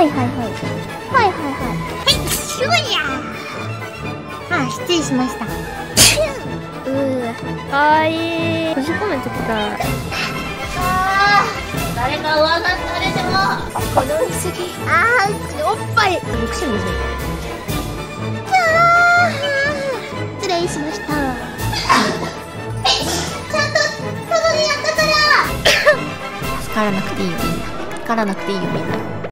はいはいはいはいはいはいしゅうやあ、失礼しましたかわいい。閉じ込めてきた。誰か上がったでしょこの水着おっぱいボクシングする。失礼しましたちゃんと外でやったから助からなくていいよみんな。助からなくていいよみんな。